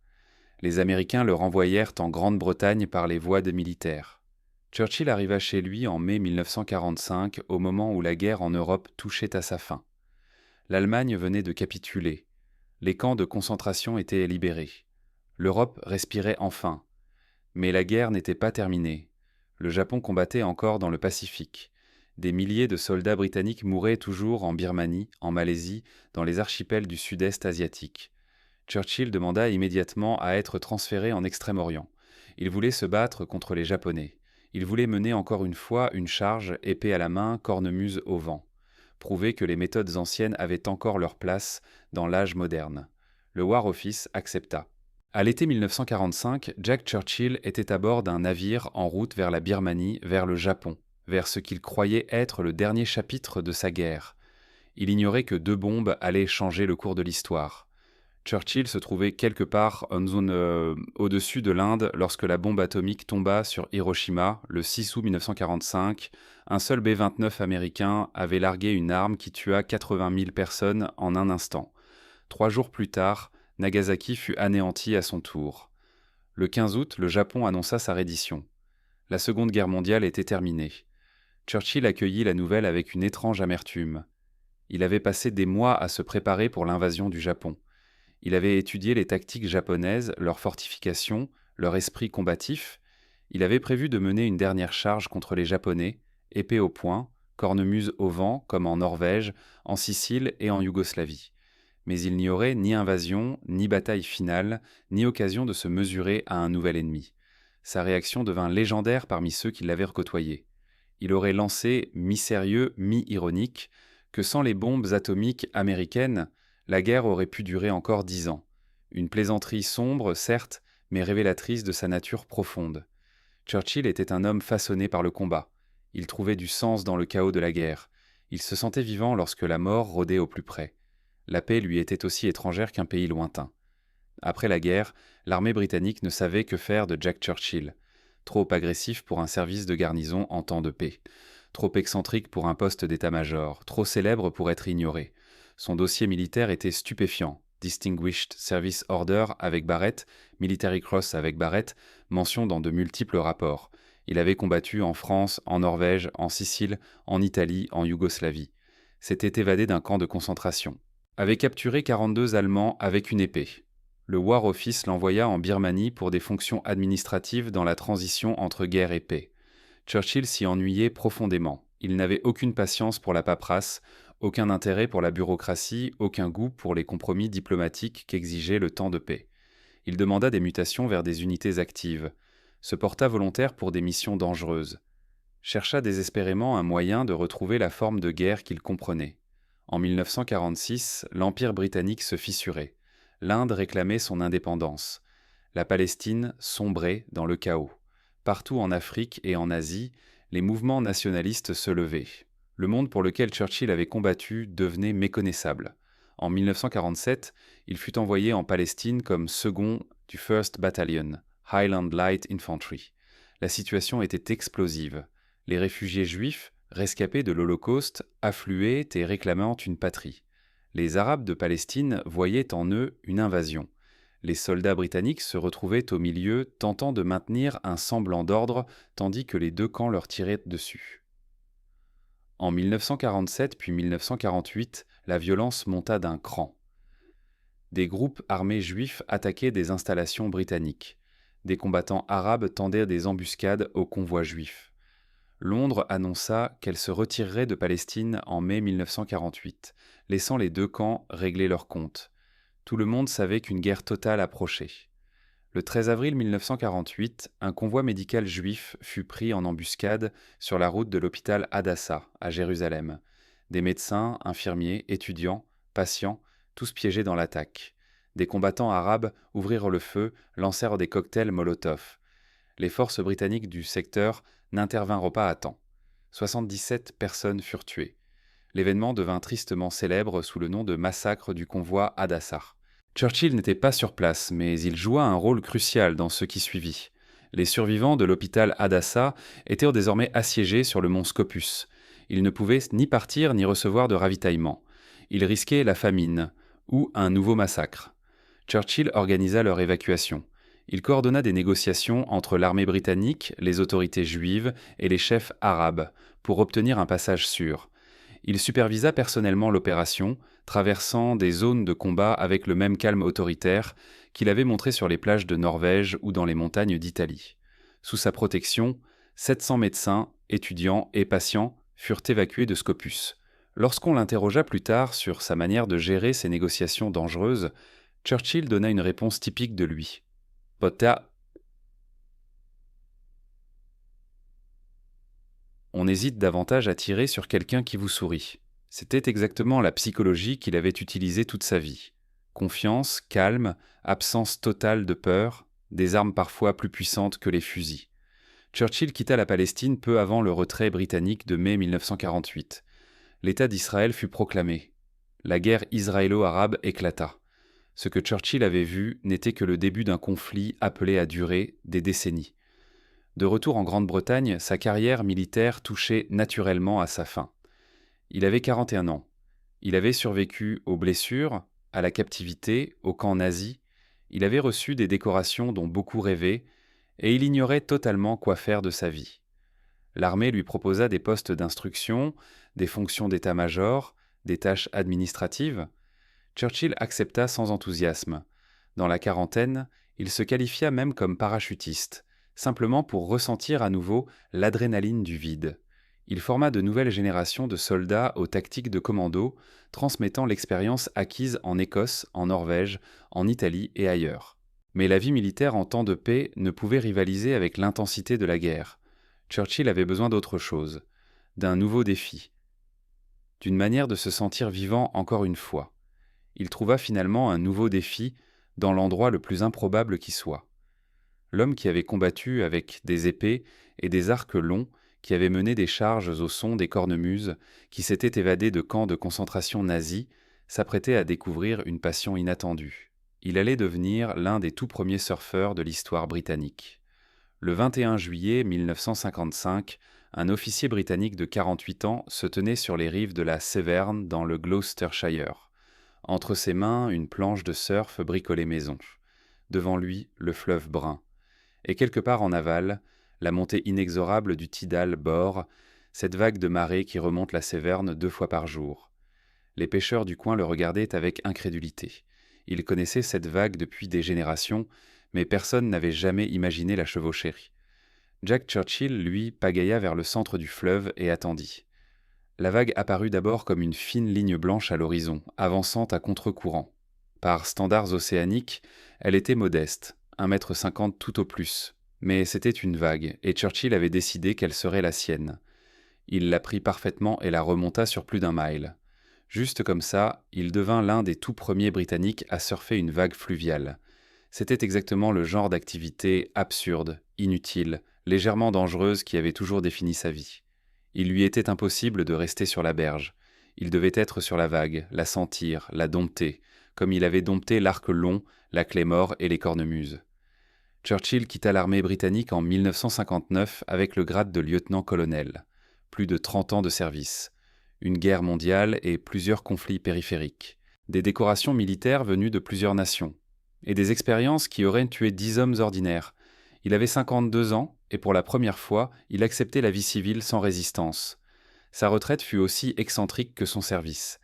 S1: Les Américains le renvoyèrent en Grande-Bretagne par les voies des militaires. Churchill arriva chez lui en mai 1945, au moment où la guerre en Europe touchait à sa fin. L'Allemagne venait de capituler. Les camps de concentration étaient libérés. L'Europe respirait enfin. Mais la guerre n'était pas terminée. Le Japon combattait encore dans le Pacifique. Des milliers de soldats britanniques mouraient toujours en Birmanie, en Malaisie, dans les archipels du sud-est asiatique. Churchill demanda immédiatement à être transféré en Extrême-Orient. Il voulait se battre contre les Japonais. Il voulait mener encore une fois une charge, épée à la main, cornemuse au vent. Prouver que les méthodes anciennes avaient encore leur place dans l'âge moderne. Le War Office accepta. À l'été 1945, Jack Churchill était à bord d'un navire en route vers la Birmanie, vers le Japon, vers ce qu'il croyait être le dernier chapitre de sa guerre. Il ignorait que 2 bombes allaient changer le cours de l'histoire. Churchill se trouvait quelque part en zone au-dessus de l'Inde lorsque la bombe atomique tomba sur Hiroshima le 6 août 1945. Un seul B-29 américain avait largué une arme qui tua 80 000 personnes en un instant. 3 jours plus tard, Nagasaki fut anéanti à son tour. Le 15 août, le Japon annonça sa reddition. La Seconde Guerre mondiale était terminée. Churchill accueillit la nouvelle avec une étrange amertume. Il avait passé des mois à se préparer pour l'invasion du Japon. Il avait étudié les tactiques japonaises, leurs fortifications, leur esprit combatif. Il avait prévu de mener une dernière charge contre les Japonais, épée au poing, cornemuse au vent, comme en Norvège, en Sicile et en Yougoslavie. Mais il n'y aurait ni invasion, ni bataille finale, ni occasion de se mesurer à un nouvel ennemi. Sa réaction devint légendaire parmi ceux qui l'avaient côtoyé. Il aurait lancé, mi-sérieux, mi-ironique, que sans les bombes atomiques américaines, la guerre aurait pu durer encore 10 ans. Une plaisanterie sombre, certes, mais révélatrice de sa nature profonde. Churchill était un homme façonné par le combat. Il trouvait du sens dans le chaos de la guerre. Il se sentait vivant lorsque la mort rôdait au plus près. La paix lui était aussi étrangère qu'un pays lointain. Après la guerre, l'armée britannique ne savait que faire de Jack Churchill. Trop agressif pour un service de garnison en temps de paix. Trop excentrique pour un poste d'état-major. Trop célèbre pour être ignoré. Son dossier militaire était stupéfiant. Distinguished Service Order avec Barrett, Military Cross avec Barrett, mention dans de multiples rapports. Il avait combattu en France, en Norvège, en Sicile, en Italie, en Yougoslavie. S'était évadé d'un camp de concentration. Avait capturé 42 Allemands avec une épée. Le War Office l'envoya en Birmanie pour des fonctions administratives dans la transition entre guerre et paix. Churchill s'y ennuyait profondément. Il n'avait aucune patience pour la paperasse, aucun intérêt pour la bureaucratie, aucun goût pour les compromis diplomatiques qu'exigeait le temps de paix. Il demanda des mutations vers des unités actives, se porta volontaire pour des missions dangereuses, chercha désespérément un moyen de retrouver la forme de guerre qu'il comprenait. En 1946, l'Empire britannique se fissurait. L'Inde réclamait son indépendance. La Palestine sombrait dans le chaos. Partout en Afrique et en Asie, les mouvements nationalistes se levaient. Le monde pour lequel Churchill avait combattu devenait méconnaissable. En 1947, il fut envoyé en Palestine comme second du 1st Battalion, Highland Light Infantry. La situation était explosive. Les réfugiés juifs, rescapés de l'Holocauste, affluaient et réclamant une patrie. Les Arabes de Palestine voyaient en eux une invasion. Les soldats britanniques se retrouvaient au milieu, tentant de maintenir un semblant d'ordre, tandis que les 2 camps leur tiraient dessus. En 1947 puis 1948, la violence monta d'un cran. Des groupes armés juifs attaquaient des installations britanniques. Des combattants arabes tendaient des embuscades aux convois juifs. Londres annonça qu'elle se retirerait de Palestine en mai 1948, laissant les 2 camps régler leurs comptes. Tout le monde savait qu'une guerre totale approchait. Le 13 avril 1948, un convoi médical juif fut pris en embuscade sur la route de l'hôpital Hadassah, à Jérusalem. Des médecins, infirmiers, étudiants, patients, tous piégés dans l'attaque. Des combattants arabes ouvrirent le feu, lancèrent des cocktails Molotov. Les forces britanniques du secteur n'intervinrent pas à temps. 77 personnes furent tuées. L'événement devint tristement célèbre sous le nom de massacre du convoi Hadassah. Churchill n'était pas sur place, mais il joua un rôle crucial dans ce qui suivit. Les survivants de l'hôpital Hadassah étaient désormais assiégés sur le mont Scopus. Ils ne pouvaient ni partir ni recevoir de ravitaillement. Ils risquaient la famine ou un nouveau massacre. Churchill organisa leur évacuation. Il coordonna des négociations entre l'armée britannique, les autorités juives et les chefs arabes pour obtenir un passage sûr. Il supervisa personnellement l'opération, traversant des zones de combat avec le même calme autoritaire qu'il avait montré sur les plages de Norvège ou dans les montagnes d'Italie. Sous sa protection, 700 médecins, étudiants et patients furent évacués de Scopus. Lorsqu'on l'interrogea plus tard sur sa manière de gérer ces négociations dangereuses, Churchill donna une réponse typique de lui. Pota. On hésite davantage à tirer sur quelqu'un qui vous sourit. C'était exactement la psychologie qu'il avait utilisée toute sa vie. Confiance, calme, absence totale de peur, des armes parfois plus puissantes que les fusils. Churchill quitta la Palestine peu avant le retrait britannique de mai 1948. L'État d'Israël fut proclamé. La guerre israélo-arabe éclata. Ce que Churchill avait vu n'était que le début d'un conflit appelé à durer des décennies. De retour en Grande-Bretagne, sa carrière militaire touchait naturellement à sa fin. Il avait 41 ans. Il avait survécu aux blessures, à la captivité, au camp nazi. Il avait reçu des décorations dont beaucoup rêvaient, et il ignorait totalement quoi faire de sa vie. L'armée lui proposa des postes d'instruction, des fonctions d'état-major, des tâches administratives. Churchill accepta sans enthousiasme. Dans la quarantaine, il se qualifia même comme parachutiste, simplement pour ressentir à nouveau l'adrénaline du vide. Il forma de nouvelles générations de soldats aux tactiques de commando, transmettant l'expérience acquise en Écosse, en Norvège, en Italie et ailleurs. Mais la vie militaire en temps de paix ne pouvait rivaliser avec l'intensité de la guerre. Churchill avait besoin d'autre chose, d'un nouveau défi, d'une manière de se sentir vivant encore une fois. Il trouva finalement un nouveau défi dans l'endroit le plus improbable qui soit. L'homme qui avait combattu avec des épées et des arcs longs, qui avait mené des charges au son des cornemuses, qui s'était évadé de camps de concentration nazis, s'apprêtait à découvrir une passion inattendue. Il allait devenir l'un des tout premiers surfeurs de l'histoire britannique. Le 21 juillet 1955, un officier britannique de 48 ans se tenait sur les rives de la Severn dans le Gloucestershire. Entre ses mains, une planche de surf bricolait maison. Devant lui, le fleuve brun. Et quelque part en aval, la montée inexorable du Tidal bord, cette vague de marée qui remonte la Séverne 2 fois par jour. Les pêcheurs du coin le regardaient avec incrédulité. Ils connaissaient cette vague depuis des générations, mais personne n'avait jamais imaginé la chevaucher. Jack Churchill, lui, pagaya vers le centre du fleuve et attendit. La vague apparut d'abord comme une fine ligne blanche à l'horizon, avançant à contre-courant. Par standards océaniques, elle était modeste, 1,50 m tout au plus. Mais c'était une vague, et Churchill avait décidé qu'elle serait la sienne. Il la prit parfaitement et la remonta sur plus d'1 mile. Juste comme ça, il devint l'un des tout premiers Britanniques à surfer une vague fluviale. C'était exactement le genre d'activité absurde, inutile, légèrement dangereuse qui avait toujours défini sa vie. Il lui était impossible de rester sur la berge. Il devait être sur la vague, la sentir, la dompter, comme il avait dompté l'arc long, la Claymore et les cornemuses. Churchill quitta l'armée britannique en 1959 avec le grade de lieutenant-colonel. Plus de 30 ans de service. Une guerre mondiale et plusieurs conflits périphériques. Des décorations militaires venues de plusieurs nations. Et des expériences qui auraient tué 10 hommes ordinaires. Il avait 52 ans et pour la première fois, il acceptait la vie civile sans résistance. Sa retraite fut aussi excentrique que son service.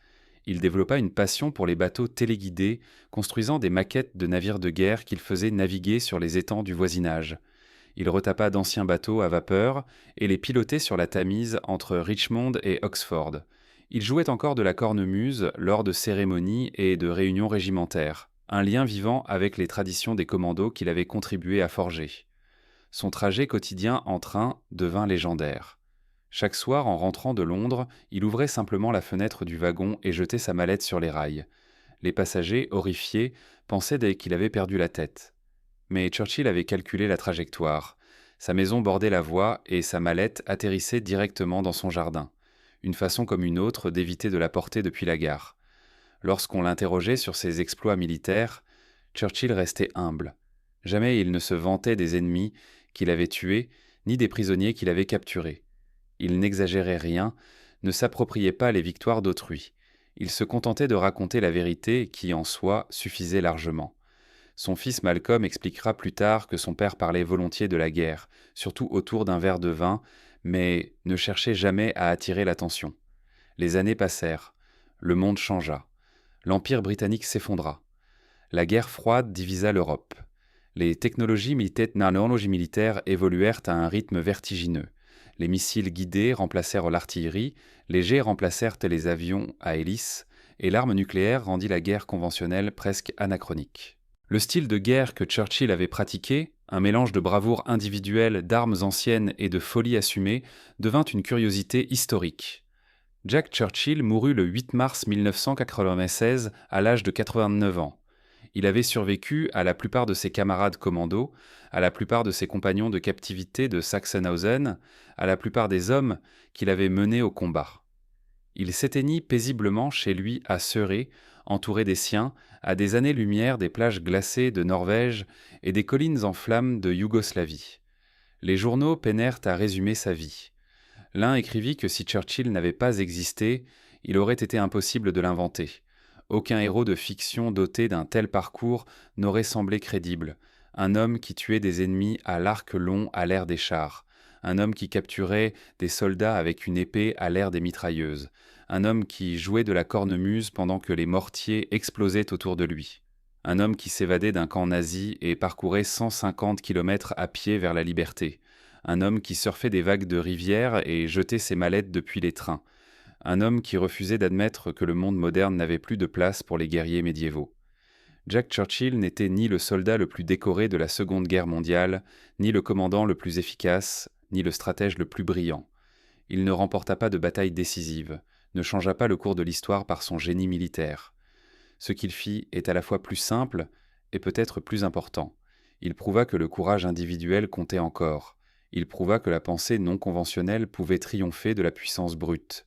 S1: Il développa une passion pour les bateaux téléguidés, construisant des maquettes de navires de guerre qu'il faisait naviguer sur les étangs du voisinage. Il retapa d'anciens bateaux à vapeur et les pilotait sur la Tamise entre Richmond et Oxford. Il jouait encore de la cornemuse lors de cérémonies et de réunions régimentaires. un lien vivant avec les traditions des commandos qu'il avait contribué à forger. Son trajet quotidien en train devint légendaire. Chaque soir, en rentrant de Londres, il ouvrait simplement la fenêtre du wagon et jetait sa mallette sur les rails. Les passagers, horrifiés, pensaient qu'il avait perdu la tête. Mais Churchill avait calculé la trajectoire. Sa maison bordait la voie et sa mallette atterrissait directement dans son jardin. Une façon comme une autre d'éviter de la porter depuis la gare. Lorsqu'on l'interrogeait sur ses exploits militaires, Churchill restait humble. Jamais il ne se vantait des ennemis qu'il avait tués, ni des prisonniers qu'il avait capturés. Il n'exagérait rien, ne s'appropriait pas les victoires d'autrui. Il se contentait de raconter la vérité qui, en soi, suffisait largement. Son fils Malcolm expliquera plus tard que son père parlait volontiers de la guerre, surtout autour d'un verre de vin, mais ne cherchait jamais à attirer l'attention. Les années passèrent. Le monde changea. L'Empire britannique s'effondra. La guerre froide divisa l'Europe. Les technologies militaires évoluèrent à un rythme vertigineux. Les missiles guidés remplacèrent l'artillerie, les jets remplacèrent les avions à hélice, et l'arme nucléaire rendit la guerre conventionnelle presque anachronique. Le style de guerre que Churchill avait pratiqué, un mélange de bravoure individuelle, d'armes anciennes et de folie assumée, devint une curiosité historique. Jack Churchill mourut le 8 mars 1996 à l'âge de 89 ans. Il avait survécu à la plupart de ses camarades commandos, à la plupart de ses compagnons de captivité de Sachsenhausen, à la plupart des hommes qu'il avait menés au combat. Il s'éteignit paisiblement chez lui à Surrey, entouré des siens, à des années-lumière des plages glacées de Norvège et des collines en flammes de Yougoslavie. Les journaux peinèrent à résumer sa vie. L'un écrivit que si Churchill n'avait pas existé, il aurait été impossible de l'inventer. Aucun héros de fiction doté d'un tel parcours n'aurait semblé crédible. Un homme qui tuait des ennemis à l'arc long à l'ère des chars. Un homme qui capturait des soldats avec une épée à l'ère des mitrailleuses. Un homme qui jouait de la cornemuse pendant que les mortiers explosaient autour de lui. Un homme qui s'évadait d'un camp nazi et parcourait 150 kilomètres à pied vers la liberté. Un homme qui surfait des vagues de rivière et jetait ses mallettes depuis les trains. Un homme qui refusait d'admettre que le monde moderne n'avait plus de place pour les guerriers médiévaux. Jack Churchill n'était ni le soldat le plus décoré de la Seconde Guerre mondiale, ni le commandant le plus efficace, ni le stratège le plus brillant. Il ne remporta pas de bataille décisive, ne changea pas le cours de l'histoire par son génie militaire. Ce qu'il fit est à la fois plus simple et peut-être plus important. Il prouva que le courage individuel comptait encore. Il prouva que la pensée non conventionnelle pouvait triompher de la puissance brute.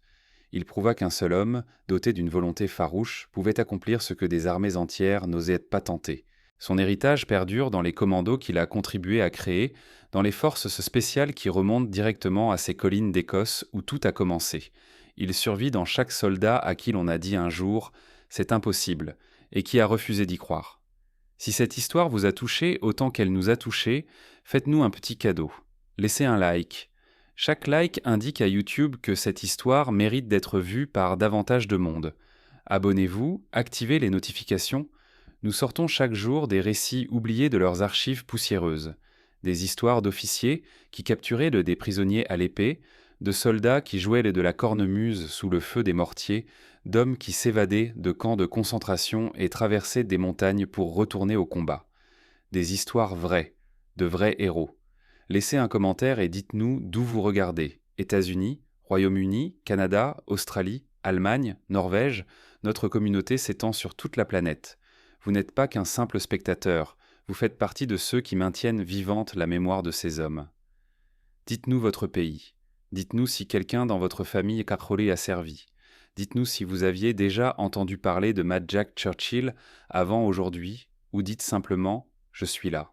S1: Il prouva qu'un seul homme, doté d'une volonté farouche, pouvait accomplir ce que des armées entières n'osaient pas tenter. Son héritage perdure dans les commandos qu'il a contribué à créer, dans les forces spéciales qui remontent directement à ces collines d'Écosse où tout a commencé. Il survit dans chaque soldat à qui l'on a dit un jour « c'est impossible » et qui a refusé d'y croire. Si cette histoire vous a touché autant qu'elle nous a touchés, faites-nous un petit cadeau. Laissez un like. Chaque like indique à YouTube que cette histoire mérite d'être vue par davantage de monde. Abonnez-vous, activez les notifications. Nous sortons chaque jour des récits oubliés de leurs archives poussiéreuses. Des histoires d'officiers qui capturaient des prisonniers à l'épée, de soldats qui jouaient de la cornemuse sous le feu des mortiers, d'hommes qui s'évadaient de camps de concentration et traversaient des montagnes pour retourner au combat. Des histoires vraies, de vrais héros. Laissez un commentaire et dites-nous d'où vous regardez. États-Unis, Royaume-Uni, Canada, Australie, Allemagne, Norvège, notre communauté s'étend sur toute la planète. Vous n'êtes pas qu'un simple spectateur, vous faites partie de ceux qui maintiennent vivante la mémoire de ces hommes. Dites-nous votre pays. Dites-nous si quelqu'un dans votre famille Catrolé a servi. Dites-nous si vous aviez déjà entendu parler de Mad Jack Churchill avant aujourd'hui, ou dites simplement « Je suis là ».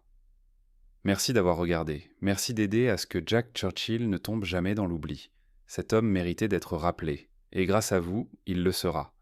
S1: Merci d'avoir regardé. Merci d'aider à ce que Jack Churchill ne tombe jamais dans l'oubli. Cet homme méritait d'être rappelé. Et grâce à vous, il le sera.